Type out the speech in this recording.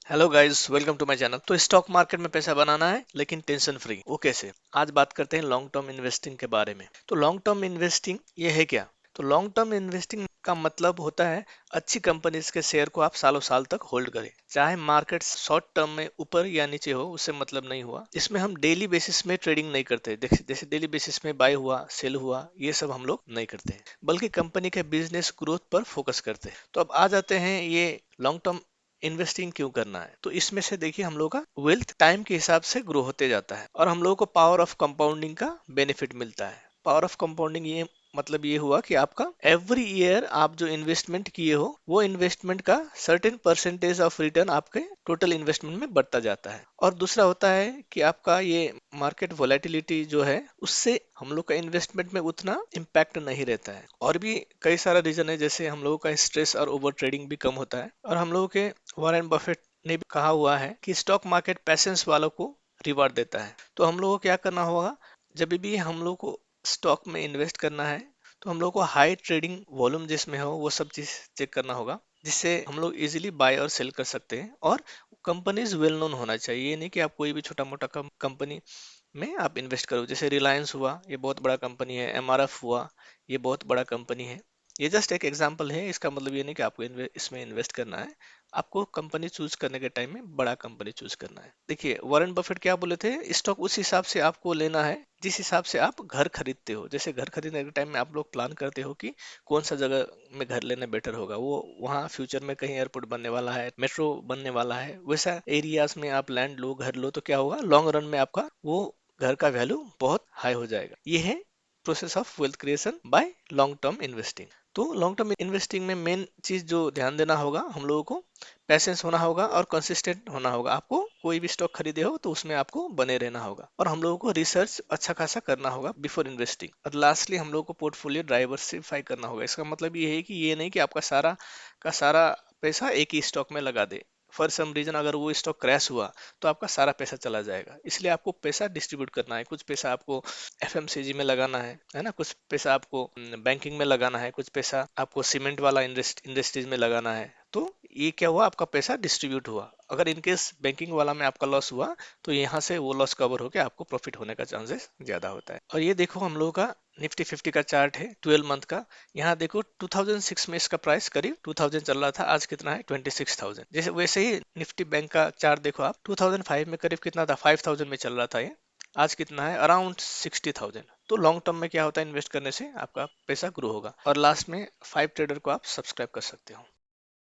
Hello guys, welcome to my channel. तो stock market में पैसा बनाना है लेकिन टेंशन फ्री, वो कैसे? आज बात करते हैं लॉन्ग टर्म इन्वेस्टिंग के बारे में। तो लॉन्ग टर्म इन्वेस्टिंग ये है क्या? तो लॉन्ग टर्म इन्वेस्टिंग का मतलब होता है अच्छी कंपनीज के शेयर को आप सालों साल तक होल्ड करें, चाहे मार्केट शॉर्ट टर्म में ऊपर या नीचे हो, उससे मतलब नहीं हुआ। इसमें हम डेली बेसिस में ट्रेडिंग नहीं करते, जैसे डेली बेसिस में बाय हुआ सेल हुआ, ये सब हम लोग नहीं करते हैं, बल्कि कंपनी के बिजनेस ग्रोथ पर फोकस करते हैं। तो अब आ जाते हैं ये लॉन्ग टर्म इन्वेस्टिंग क्यों करना है। तो इसमें से देखिए, हम लोग का वेल्थ टाइम के हिसाब से ग्रो होते जाता है और हम लोगों को पावर ऑफ कंपाउंडिंग का बेनिफिट मिलता है। पावर ऑफ कंपाउंडिंग ये मतलब ये हुआ कि आपका एवरी ईयर आप जो इन्वेस्टमेंट किए हो, वो इन्वेस्टमेंट का सर्टेन परसेंटेज ऑफ रिटर्न आपके टोटल इन्वेस्टमेंट में बढ़ता जाता है। और दूसरा होता है कि आपका ये मार्केट वोलेटिलिटी जो है, उससे हम लोग का इन्वेस्टमेंट में उतना इम्पैक्ट नहीं रहता है। और भी कई सारा रीजन है, जैसे हम लोगों का स्ट्रेस और ओवर ट्रेडिंग भी कम होता है। और हम लोगों के वॉरेन बफेट ने भी कहा हुआ है कि स्टॉक मार्केट पैसेंस वालों को रिवार्ड देता है। तो हम लोगों को क्या करना होगा, जब भी हम लोग को स्टॉक में इन्वेस्ट करना है, तो हम लोग को हाई ट्रेडिंग वॉल्यूम जिसमें हो वो सब चीज चेक करना होगा, जिससे हम लोग इजीली बाय और सेल कर सकते हैं। और कंपनीज वेल नोन होना चाहिए, ये नहीं कि आप कोई भी छोटा मोटा कंपनी में आप इन्वेस्ट करो। जैसे रिलायंस हुआ, ये बहुत बड़ा कंपनी है। एमआरएफ हुआ, ये बहुत बड़ा कंपनी है। ये जस्ट एक एग्जांपल है, इसका मतलब ये नहीं कि आपको इसमें इन्वेस्ट करना है। आपको कंपनी चूज करने के टाइम में बड़ा कंपनी चूज करना है। देखिए, वॉरेन बफेट क्या बोले थे, स्टॉक उस हिसाब से आपको लेना है जिस हिसाब से आप घर खरीदते हो। जैसे घर खरीदने के टाइम में आप लोग प्लान करते हो कि कौन सा जगह में घर लेना बेटर होगा, वो वहाँ फ्यूचर में कहीं एयरपोर्ट बनने वाला है, मेट्रो बनने वाला है, वैसा एरियाज में आप लैंड लो, घर लो, तो क्या होगा, लॉन्ग रन में आपका वो घर का वैल्यू बहुत हाई हो जाएगा। ये है process of wealth creation bye long term investing. तो लॉन्ग टर्म इन्वेस्टिंग में मेन चीज जो ध्यान देना होगा हम लोगों को, पैसेंस होना होगा और कंसिस्टेंट होना होगा। आपको कोई भी स्टॉक खरीदे हो तो उसमें आपको बने रहना होगा, और हम लोगों को रिसर्च अच्छा खासा करना होगा बिफोर इन्वेस्टिंग। और लास्टली हम लोगों को पोर्टफोलियो डाइवर्सिफाई करना होगा। इसका मतलब ये है कि ये नहीं कि आपका सारा का सारा पैसा एक ही स्टॉक में लगा दे। फॉर सम रीजन अगर वो स्टॉक क्रैश हुआ तो आपका सारा पैसा चला जाएगा। इसलिए आपको पैसा डिस्ट्रीब्यूट करना है। कुछ पैसा आपको एफएमसीजी में लगाना है ना, कुछ पैसा आपको बैंकिंग में लगाना है, कुछ पैसा आपको सीमेंट वाला इंडस्ट्रीज में लगाना है। तो ये क्या हुआ, आपका पैसा डिस्ट्रीब्यूट हुआ। अगर इनकेस बैंकिंग वाला में आपका लॉस हुआ, तो यहाँ से वो लॉस कवर होकर आपको प्रॉफिट होने का चांसेस ज्यादा होता है। और ये देखो, हम लोगों का निफ्टी 50 का चार्ट है 12 मंथ का। यहाँ देखो 2006 में इसका प्राइस करीब 2000 चल रहा था, आज कितना है 26,000। जैसे वैसे ही निफ्टी बैंक का चार्ट देखो आप, 2005 में करीब कितना था, 5000 में चल रहा था ये, आज कितना है, अराउंड 60,000। तो लॉन्ग टर्म में क्या होता है, इन्वेस्ट करने से आपका पैसा ग्रो होगा। और लास्ट में 5 ट्रेडर को आप सब्सक्राइब कर सकते हो।